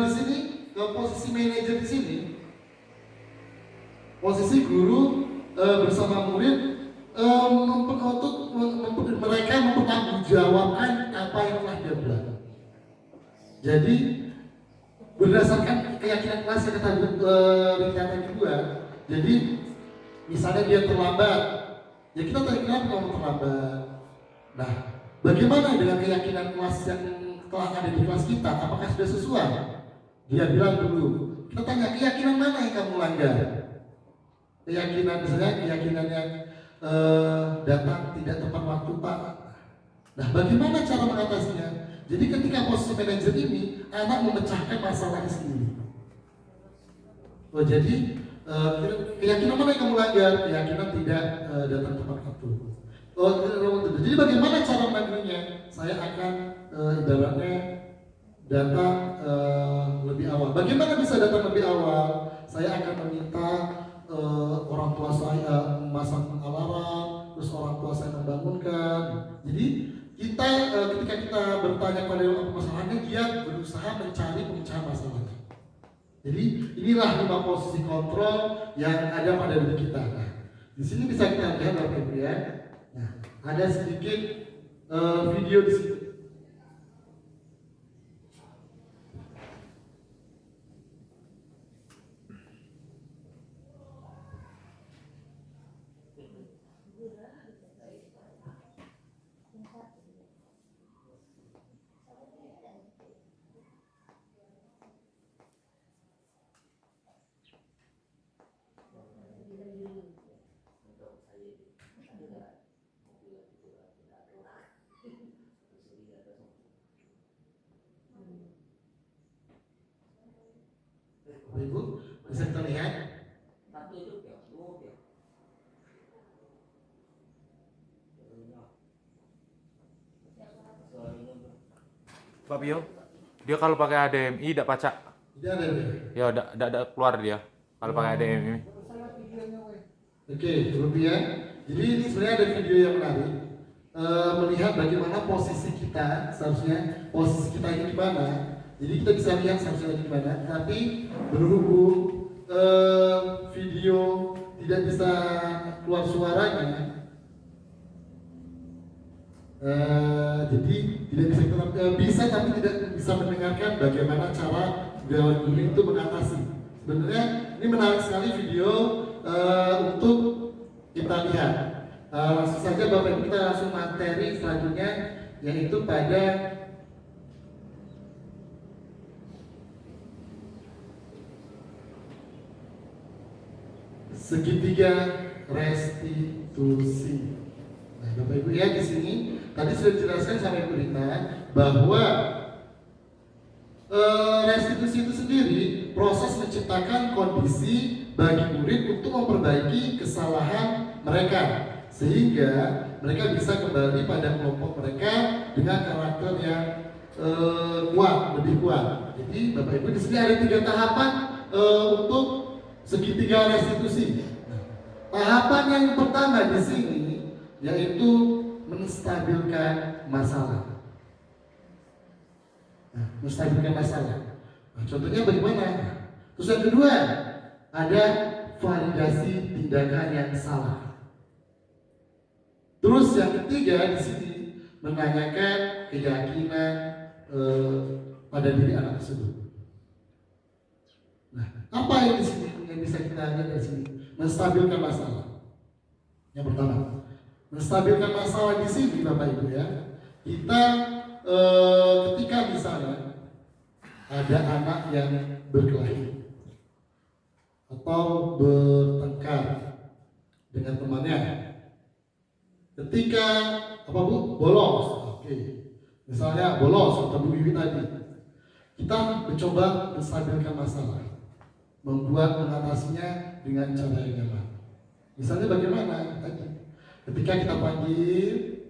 Di sini posisi manajer di sini. Posisi guru bersama murid untuk mereka mempertanggungjawabkan apa yang telah dia buat. Jadi berdasarkan keyakinan kelas yang kata ringkasan kedua, jadi misalnya dia terlambat, ya kita tanya kenapa kamu terlambat. Nah, bagaimana dengan keyakinan kelas yang telah ada di kelas kita? Apakah sudah sesuai? Dia bilang dulu. Kita tanya keyakinan mana yang kamu langgar? Keyakinan misalnya keyakinan yang datang tidak tepat waktu Pak. Nah, bagaimana cara mengatasinya? Jadi ketika posisi manajer ini, anak memecahkan masalahnya sendiri. Oh, jadi keyakinan mana yang kamu langgar? Keyakinan tidak datang tepat waktu. Oh, jadi bagaimana cara menanggulanginya? Saya akan ibaratnya datang lebih awal. Bagaimana bisa datang lebih awal? Saya akan meminta orang tua saya memasang alarm, terus orang tua saya membangunkan. Jadi kita ketika kita bertanya pada apa masalahnya, dia berusaha mencari pemecahan masalahnya. Jadi inilah 5 posisi kontrol yang ada pada diri kita. Nah, di sini bisa kita lihat Bapak Ibu ya. Nah, ada sedikit video di sini. Bapak Ibu bisa kita lihat. Pak Pio, dia kalau pakai HDMI tidak pacak. Tidak ada nih. Ya, tidak keluar dia kalau pakai HDMI. Oke, kemudian, jadi ini sebenarnya ada video yang menarik melihat bagaimana posisi kita seharusnya posisi kita ini di mana. Jadi kita bisa lihat seharusnya di mana. Tapi berhubung video tidak bisa keluar suaranya, jadi tidak bisa bisa tapi tidak bisa mendengarkan bagaimana cara gawat guru itu mengatasi. Sebenarnya ini menarik sekali video untuk kita lihat. Langsung saja Bapak Ibu, kita langsung materi selanjutnya, yaitu pada segitiga restitusi. Nah, Bapak Ibu ya, di sini tadi sudah dijelaskan sama Ibu Rita bahwa restitusi itu sendiri proses menciptakan kondisi bagi murid untuk memperbaiki kesalahan mereka sehingga mereka bisa kembali pada kelompok mereka dengan karakter yang kuat, lebih kuat. Jadi Bapak Ibu di sini ada 3 tahapan untuk segitiga restitusi. Nah, tahapan yang pertama di sini yaitu menstabilkan masalah. Nah, menstabilkan masalah. Nah, contohnya bagaimana? Terus yang kedua ada validasi tindakan yang salah. Terus yang ketiga di sini menanyakan keyakinan pada diri anak tersebut. Nah, apa yang di sini yang bisa kita lihat dari sini? Menstabilkan masalah. Yang pertama, menstabilkan masalah di sini Bapak Ibu ya. Kita ketika misalnya ada anak yang berkelahi atau bertengkar dengan temannya. Ketika apa Bu? Bolos. Oke. Misalnya bolos atau Bu Wiwi tadi. Kita mencoba menstabilkan masalah. Membuat mengatasinya dengan cara yang nyaman. Misalnya bagaimana tadi? Ketika kita panggil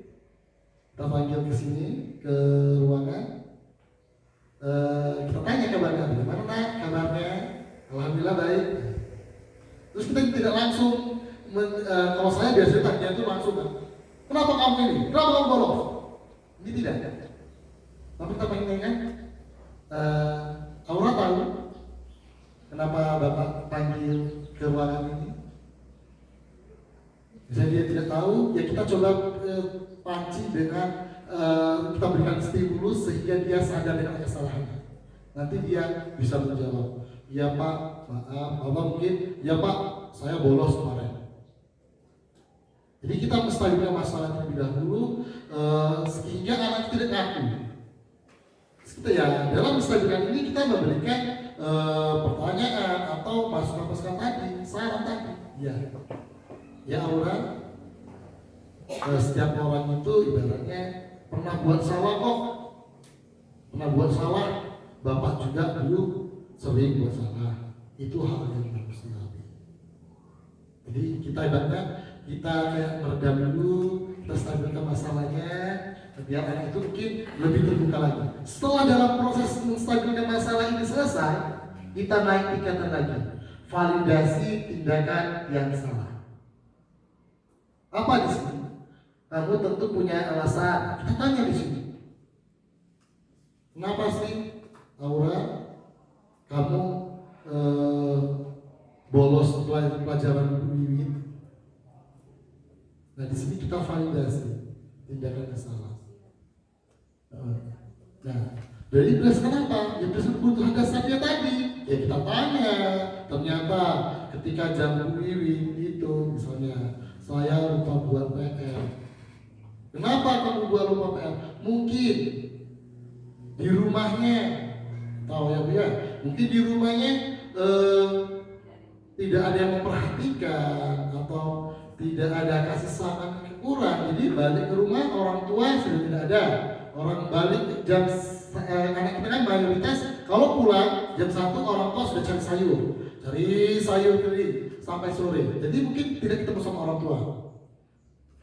ke sini ke ruangan, kita tanya kabarnya, bagaimana nak kabarnya? Alhamdulillah baik. Terus kita tidak langsung, kalau saya biasanya tanya itu langsung, kenapa kamu ini? Kenapa kamu bolos? Ini tidak. Tapi kita panggilnya, Aura tahu kenapa Bapak panggil ke ruangan ini? Bisa dia tidak tahu, ya kita coba pancing dengan kita berikan stimulus sehingga dia sadar dengan kesalahannya. Nanti dia bisa menjawab, ya Pak, maaf, Bapak mungkin, ya Pak, saya bolos kemarin. Jadi kita menstabilkan masalah terlebih dahulu sehingga anak tidak ngaku. Kita ya dalam menstabilkan ini kita memberikan pertanyaan atau masukan tadi, saran tadi. Ya Aura, setiap orang itu ibaratnya pernah buat salah kok. Pernah buat salah, Bapak juga dulu sering buat salah. Itu hal yang manusiawi. Jadi kita ibaratnya kita kayak meredam dulu, kita stabilkan masalahnya, biar anak itu mungkin lebih terbuka lagi. Setelah dalam proses menstabilkan masalah ini selesai, kita naik tingkatan lagi, validasi tindakan yang salah. Apa di sini? Kamu tentu punya alasan. Kita tanya di sini. Kenapa sih, Aura, kamu bolos pelajaran Bu Wiwin? Nah, di sini kita validasi tindakan yang salah. Nah, dari berdasarkan apa? Ya berdasarkan kebutuhan dasarnya tadi. Ya kita tanya. Ternyata ketika jam Bu Wiwin itu, misalnya saya lupa buat PR. Kenapa kamu lupa PR? Mungkin di rumahnya, tahu ya Bu ya? Mungkin di rumahnya tidak ada yang memperhatikan atau tidak ada kasih sayang yang kurang. Jadi balik ke rumah orang tua sudah tidak ada. Orang balik jam anak kita kan mayoritas kalau pulang jam 1 orang tua sudah cari sayur kering sampai sore. Jadi mungkin tidak ketemu sama orang tua.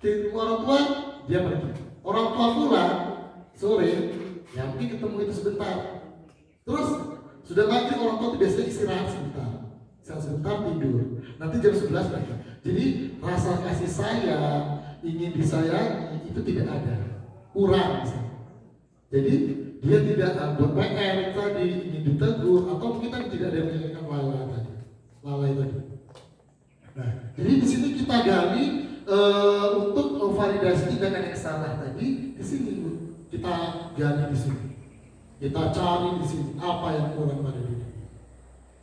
Ketemu orang tua dia pergi. Orang tua pulang sore, ya mungkin ketemu itu sebentar. Terus sudah maghrib orang tua itu biasanya istirahat sebentar tidur. Nanti jam 11 lagi. Jadi rasa kasih sayang, ingin disayangi itu tidak ada, kurang misalnya. Jadi dia tidak buat PR tadi, ingin ditegur atau mungkin tidak ada yang menyelesaikan lalai tadi. Nah, jadi di sini kita gali untuk validasi tindakan yang salah tadi. Di sini kita gali di sini, kita cari di sini apa yang kurang pada diri.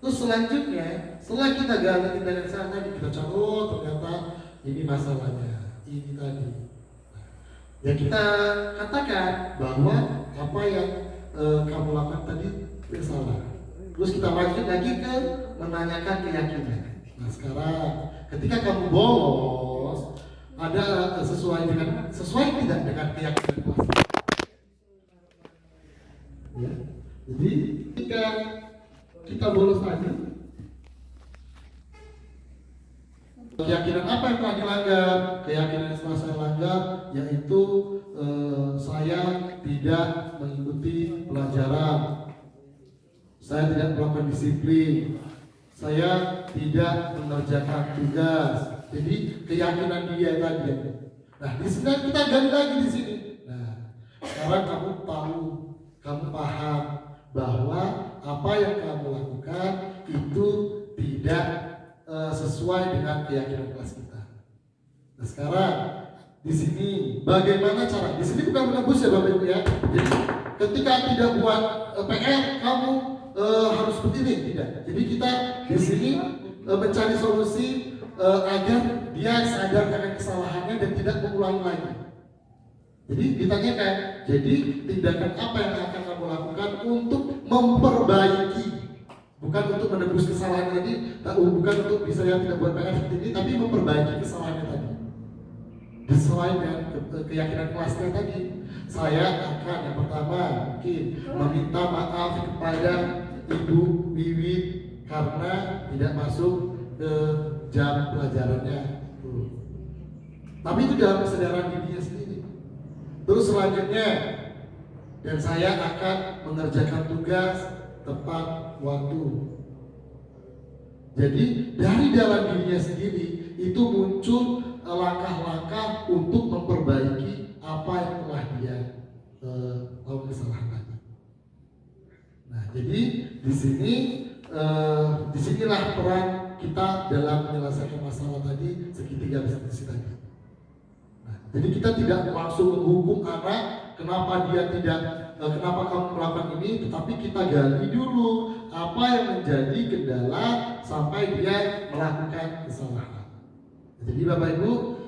Terus selanjutnya, setelah kita gali tindakan salah tadi, kita cari, oh ternyata ini masalahnya, ini tadi. Ya kita katakan bahwa apa yang kamu lakukan tadi salah. Terus kita lanjut lagi ke menanyakan keyakinan. Nah sekarang, ketika kamu bolos, ada sesuai tidak dengan keyakinan kelas? Ya. Jadi ketika kita bolos tadi, keyakinan apa yang telah dilanggar? Keyakinan yang telah saya langgar yaitu saya tidak mengikuti pelajaran, saya tidak melakukan disiplin, saya tidak mengerjakan tugas. Jadi keyakinan dia tadi. Nah di sini kita gali lagi di sini. Nah sekarang kamu tahu, kamu paham bahwa apa yang kamu lakukan itu tidak sesuai dengan keyakinan kelas kita. Nah sekarang di sini bagaimana cara? Di sini bukan menebus ya Bapak Ibu ya. Jadi ketika tidak buat PR kamu harus begini, tidak. Jadi kita di sini mencari solusi agar dia sadar akan kesalahannya dan tidak mengulangi lagi. Jadi ditanyakan, jadi tindakan apa yang akan kamu lakukan untuk memperbaiki, bukan untuk menebus kesalahan tadi, bukan untuk bisa yang tidak buat PR seperti ini, tapi memperbaiki kesalahannya tadi. Sesuai dengan keyakinan kelasnya tadi, saya akan yang pertama mungkin meminta maaf kepada Ibu Wiwin karena tidak masuk ke jam pelajarannya. Tapi itu dalam kesadaran dirinya sendiri. Terus selanjutnya, dan saya akan mengerjakan tugas tepat waktu. Jadi dari dalam dirinya sendiri itu muncul langkah-langkah untuk memperbaiki apa yang telah dia lakukan kesalahan tadi. Nah, jadi disinilah peran kita dalam menyelesaikan masalah tadi segitiga diskusi tadi. Nah, jadi kita tidak langsung menghukum anak kenapa dia tidak, kenapa kamu melakukan ini, tetapi kita gali dulu apa yang menjadi kendala sampai dia melakukan kesalahan. Jadi Bapak Ibu,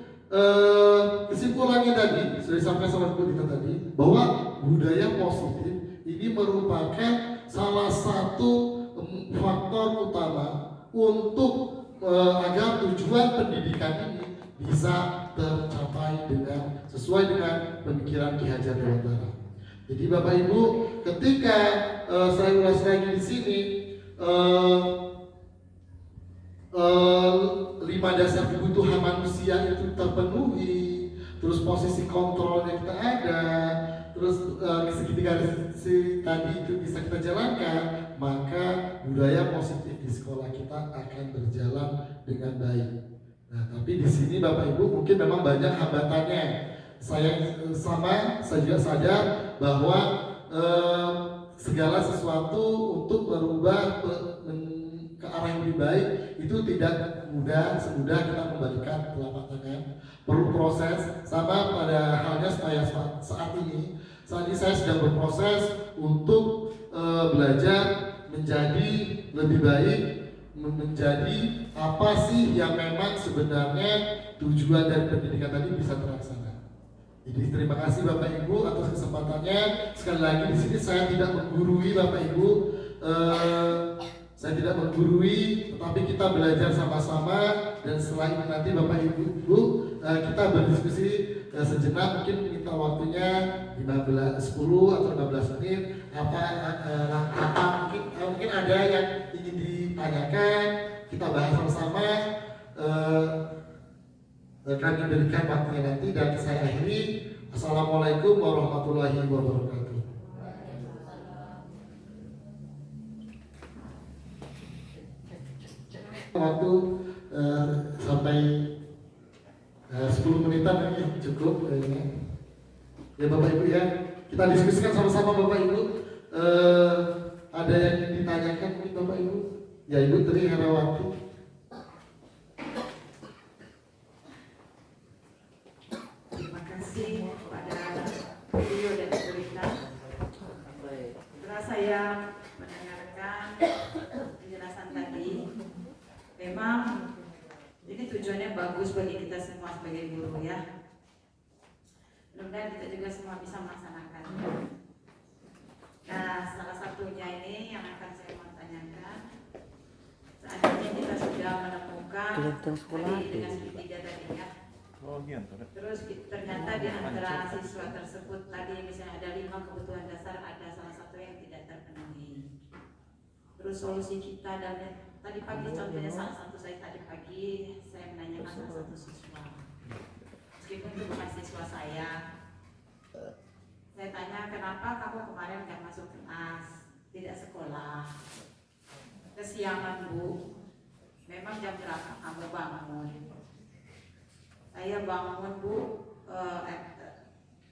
kesimpulannya tadi sudah disampaikan sama Ibu kita tadi bahwa budaya positif ini merupakan salah satu faktor utama untuk agar tujuan pendidikan ini bisa tercapai dengan sesuai dengan pemikiran Ki Hajar Dewantara. Jadi Bapak Ibu, ketika saya ulas lagi di sini, 5 dasar kebutuhan manusia itu terpenuhi, terus posisi kontrolnya kita ada, terus segitiga tadi itu bisa kita jalankan, maka budaya positif di sekolah kita akan berjalan dengan baik. Nah, tapi di sini Bapak Ibu mungkin memang banyak hambatannya. Saya juga sadar bahwa segala sesuatu untuk merubah ke arah yang lebih baik itu tidak mudah semudah kita membalikan telapak tangan. Perlu proses, sama pada halnya saya saat ini saya sedang berproses untuk belajar menjadi lebih baik, menjadi apa sih yang memang sebenarnya tujuan dari pendidikan tadi bisa terlaksana. Jadi terima kasih Bapak Ibu atas kesempatannya. Sekali lagi di sini saya tidak menggurui Bapak Ibu, saya tidak menggurui, tetapi kita belajar sama-sama dan setelah ini nanti Bapak Ibu kita berdiskusi sejenak, mungkin minta waktunya 10 atau 15 menit. Mungkin ada yang ingin ditanyakan, kita bahas sama-sama. Kami berikan waktunya nanti dan saya akhiri. Assalamualaikum warahmatullahi wabarakatuh. Waktu sampai 10 menitan ini cukup kayaknya. Ya Bapak Ibu ya, kita diskusikan sama-sama Bapak Ibu. Ada yang ingin ditanyakan mungkin Bapak Ibu? Ya Ibu Tri Herawati. Terima kasih kepada video dan berita. Setelah saya mendengarkan penjelasan tadi, memang ini tujuannya bagus bagi kita semua sebagai guru ya. Mudah-mudahan kita juga semua bisa melaksanakan. Nah, salah satunya ini yang akan saya mau tanyakan. Seandainya kita sudah menemukan tadi dengan segitiga tadi ya. Terus ternyata di antara siswa tersebut tadi misalnya ada 5 kebutuhan dasar, ada salah satu yang tidak terpenuhi. Terus solusi kita dan tadi pagi contohnya salah satu saya tadi pagi saya menanyakan salah satu siswa. Meskipun itu bukan siswa saya tanya kenapa kamu kemarin nggak masuk kelas, tidak sekolah, kesiangan Bu. Memang jam berapa kamu bangun? Saya bangun Bu,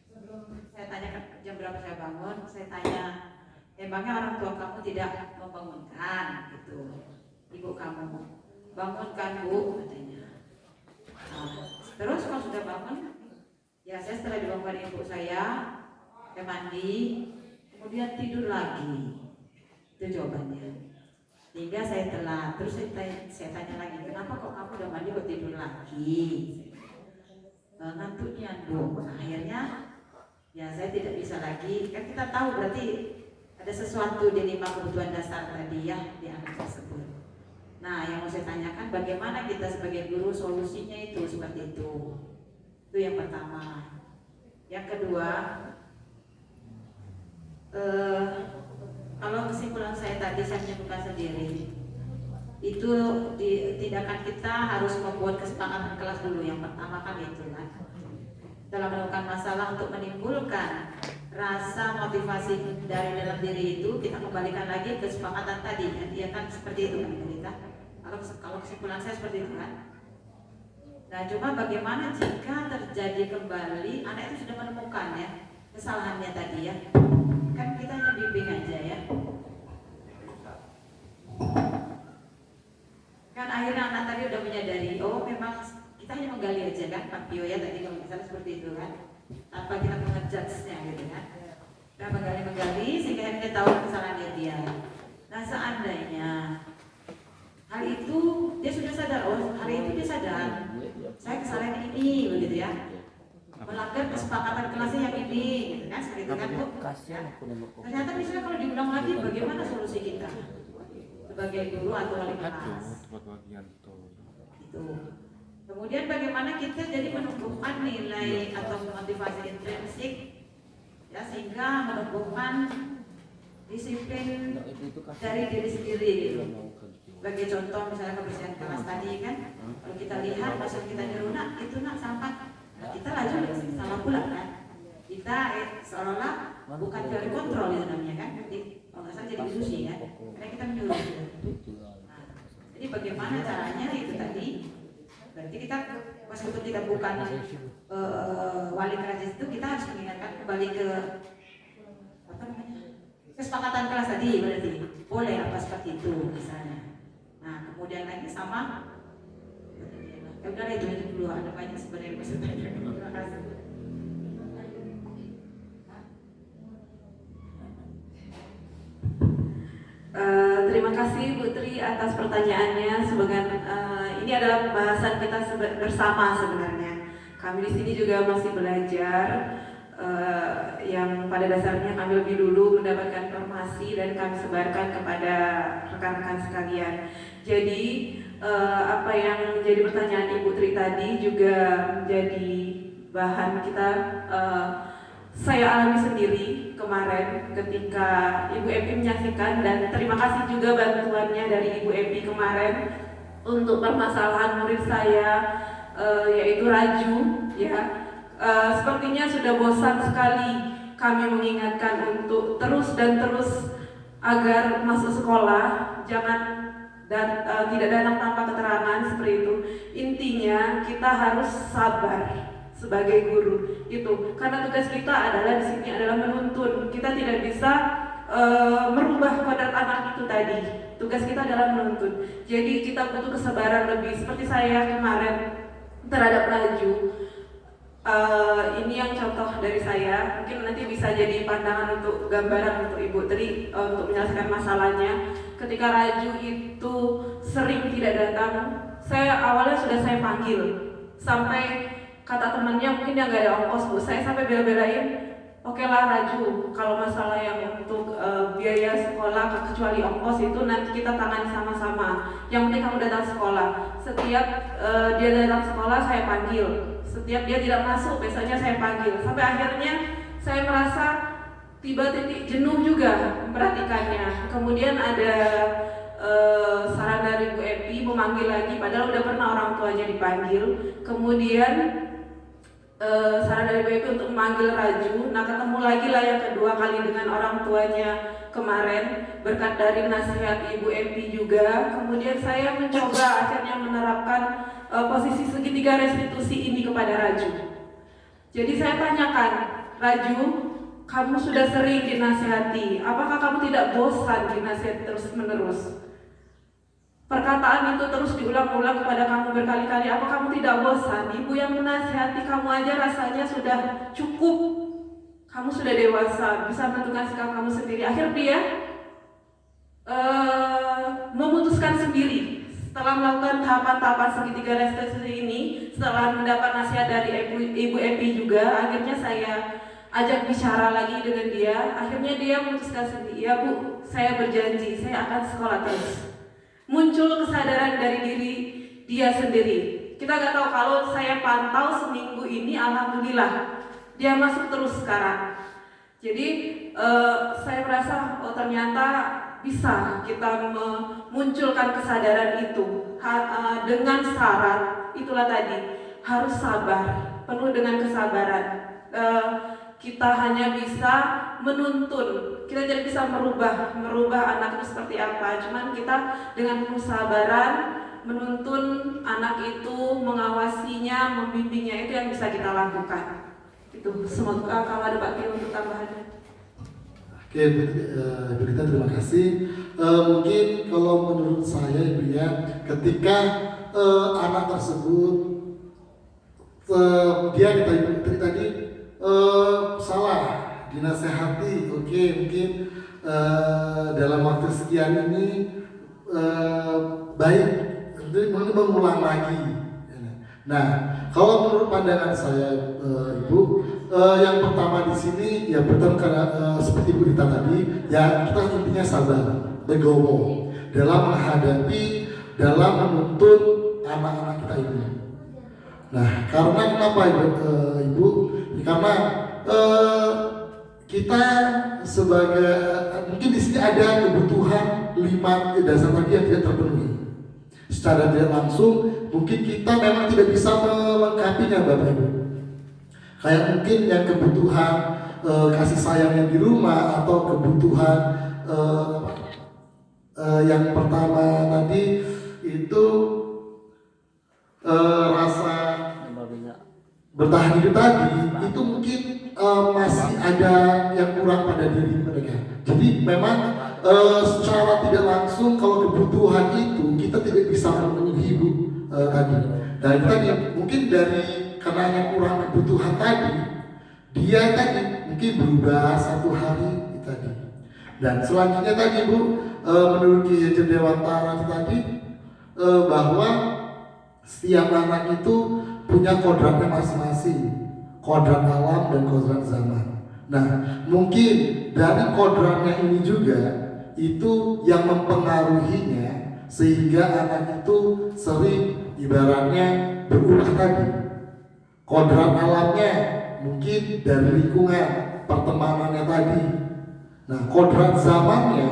sebelum saya tanya jam berapa saya bangun, saya tanya, emangnya orang tua kamu tidak membangunkan gitu, ibu kamu bangunkan Bu katanya. Nah, terus kalau sudah bangun, ya saya setelah dibangunkan ibu saya mandi, kemudian tidur lagi, itu jawabannya. Hingga saya telat, terus saya tanya lagi, kenapa kok kamu udah mandi kok tidur lagi? Ngantuknya Bu. Nah, akhirnya ya saya tidak bisa lagi, kan kita tahu berarti ada sesuatu di 5 kebutuhan dasar tadi ya di anak tersebut. Nah, yang mau saya tanyakan bagaimana kita sebagai guru solusinya itu seperti itu. Itu yang pertama. Yang kedua, kalau kesimpulan saya tadi saya menyimpulkan sendiri, itu tindakan kita harus membuat kesepakatan kelas dulu. Yang pertama kan itu kan, dalam menemukan masalah untuk menimbulkan rasa motivasi dari dalam diri itu, kita kembalikan lagi ke kesepakatan tadi kan, dia kan seperti itu kan kita. Kalau kesimpulan saya seperti itu kan. Nah, cuma bagaimana jika terjadi kembali anak itu sudah menemukan ya kesalahannya tadi ya, kan kita hanya bimbing aja ya. Kan akhirnya anak tadi udah menyadari, oh memang kita hanya menggali aja kan Pak Pio ya tadi kalau misalnya seperti itu kan, tanpa kita mengejudge-nya gitu kan. Kita menggali sehingga kita tahu kesalahannya dia. Nah, seandainya hal itu dia sudah sadar, oh hari itu dia sadar saya kesalahan ini begitu ya, melanggar kesepakatan kelasnya yang ini gitu kan, seperti itu kan Bu. Ternyata misalnya kalau diulang lagi bagaimana solusi kita sebagai guru atau wali kelas itu. Kemudian bagaimana kita jadi menumbuhkan nilai atau motivasi intrinsik ya, sehingga menumbuhkan disiplin dari diri sendiri gitu. Sebagai contoh misalnya kebersihan kelas tadi kan, Kalau kita lihat pasal kita nyuruh nak itu nak sampah, nah, kita laju sama pula kan. Kita seolah-olah bukan teori kontrol itu namanya kan. Jadi kalau nggak salah jadi diskusi kan. Karena kita menyuruh. Nah, jadi bagaimana caranya itu tadi? Berarti kita meskipun kita bukan wali kelas itu, kita harus mengingatkan kembali ke apa namanya, kesepakatan kelas tadi. Berarti boleh apa seperti itu misalnya. Nah kemudian lagi sama ya udah itu aja dulu, ada banyak sebenarnya pesertanya. Terima kasih. Terima kasih Bu Tri atas pertanyaannya. Ini adalah pembahasan kita bersama sebenarnya. Kami di sini juga masih belajar, yang pada dasarnya kami lebih dulu mendapatkan informasi dan kami sebarkan kepada rekan-rekan sekalian. Jadi apa yang menjadi pertanyaan Ibu Tri tadi juga menjadi bahan kita. Saya alami sendiri kemarin ketika Ibu Epi menyaksikan, dan terima kasih juga bantuannya dari Ibu Epi kemarin untuk permasalahan murid saya, yaitu Raju ya. Sepertinya sudah bosan sekali kami mengingatkan untuk terus agar masuk sekolah, tidak datang tanpa keterangan seperti itu. Intinya kita harus sabar sebagai guru itu, karena tugas kita adalah di sini adalah menuntun. Kita tidak bisa merubah kodrat anak itu tadi. Tugas kita adalah menuntun. Jadi kita butuh kesabaran lebih. Seperti saya kemarin terhadap Raju. Ini yang contoh dari saya. Mungkin nanti bisa jadi pandangan untuk gambaran untuk Ibu Tri untuk menyelesaikan masalahnya. Ketika Raju itu sering tidak datang, awalnya sudah saya panggil sampai kata temannya mungkin dia nggak ada ongkos Bu, saya sampai bela-belain, oke lah Raju, kalau masalah yang untuk biaya sekolah kecuali ongkos itu nanti kita tangani sama-sama. Yang penting kamu datang sekolah. Setiap dia datang sekolah saya panggil, setiap dia tidak masuk besoknya saya panggil. Sampai akhirnya saya merasa tiba titik jenuh juga memperhatikannya. Kemudian ada saran dari Bu Epi memanggil lagi, padahal udah pernah orang tuanya dipanggil. Kemudian saran dari Bu Epi untuk memanggil Raju. Nah ketemu lagi lah yang kedua kali dengan orang tuanya kemarin, berkat dari nasihat Ibu Epi juga. Kemudian saya mencoba akhirnya menerapkan posisi segitiga restitusi ini kepada Raju. Jadi saya tanyakan, Raju, kamu sudah sering dinasihati, apakah kamu tidak bosan dinasihati terus-menerus? Perkataan itu terus diulang-ulang kepada kamu berkali-kali, apa kamu tidak bosan? Ibu yang menasihati kamu aja rasanya sudah cukup. Kamu sudah dewasa, bisa menentukan sikap kamu sendiri. Akhirnya dia memutuskan sendiri. Setelah melakukan tahapan-tahapan segitiga restitusi ini, setelah mendapat nasihat dari Ibu Epi juga, akhirnya saya ajak bicara lagi dengan dia. Akhirnya dia memutuskan sendiri, ya Bu, saya berjanji saya akan sekolah terus. Muncul kesadaran dari diri dia sendiri. Kita nggak tahu, kalau saya pantau seminggu ini, alhamdulillah dia masuk terus sekarang. Jadi saya merasa ternyata bisa kita memunculkan kesadaran itu dengan syarat itulah tadi, harus sabar, penuh dengan kesabaran. Kita hanya bisa menuntun, kita tidak bisa merubah anak itu seperti apa. Cuman kita dengan kesabaran menuntun anak itu, mengawasinya, membimbingnya, itu yang bisa kita lakukan. Itu semoga kalau ada Pak Tio untuk tambahannya. Oke, Ibu Rita, terima kasih. Mungkin kalau menurut saya Ibu ya, ketika anak tersebut dia kita Ibu tadi salah dinasehati, oke, mungkin dalam waktu sekian ini baik, mungkin mengulang lagi. Nah, kalau menurut pandangan saya Ibu, yang pertama di sini ya betul, karena seperti Bu Rita tadi, ya kita intinya sabar, legowo dalam menghadapi, dalam menuntun anak-anak kita ini. Nah, karena kenapa Ibu? Karena kita sebagai, mungkin di sini ada kebutuhan 5 dasar tadi yang tidak terpenuhi. Secara tidak langsung mungkin kita memang tidak bisa melengkapinya Bapak Ibu. Kayak mungkin yang kebutuhan kasih sayang yang di rumah atau kebutuhan yang pertama tadi itu rasa bertahan hidup tadi itu mungkin masih ada yang kurang pada diri mereka. Jadi memang secara tidak langsung kalau kebutuhan itu kita tidak bisa memenuhi Bu tadi. Dan tadi mungkin dari karena yang kurang kebutuhan tadi, dia tadi mungkin berubah satu hari tadi. Dan selanjutnya tadi Bu, menurut Ki Hajar Dewantara tadi bahwa setiap anak itu punya kodratnya masing-masing, kodrat alam dan kodrat zaman. Nah, mungkin dari kodratnya ini juga itu yang mempengaruhinya sehingga anak itu sering ibaratnya berubah tadi. Kodrat alamnya mungkin dari lingkungan, pertemanannya tadi. Nah, kodrat zamannya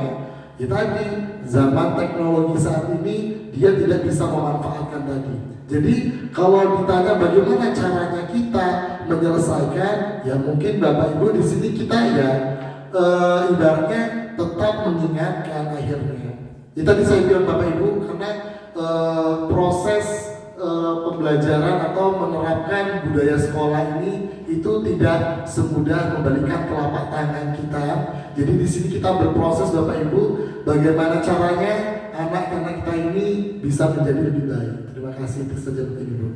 ya tadi, zaman teknologi saat ini dia tidak bisa memanfaatkan tadi. Jadi kalau ditanya bagaimana caranya kita menyelesaikan, ya mungkin Bapak Ibu di sini kita ya ibaratnya tetap mengingatkan akhirnya. Itu tadi saya bilang Bapak Ibu karena proses pembelajaran atau menerapkan budaya sekolah ini itu tidak semudah membalikan telapak tangan kita. Jadi di sini kita berproses Bapak Ibu, bagaimana caranya anak-anak kita ini bisa menjadi lebih baik. Terima kasih, itu saja Bapak Ibu.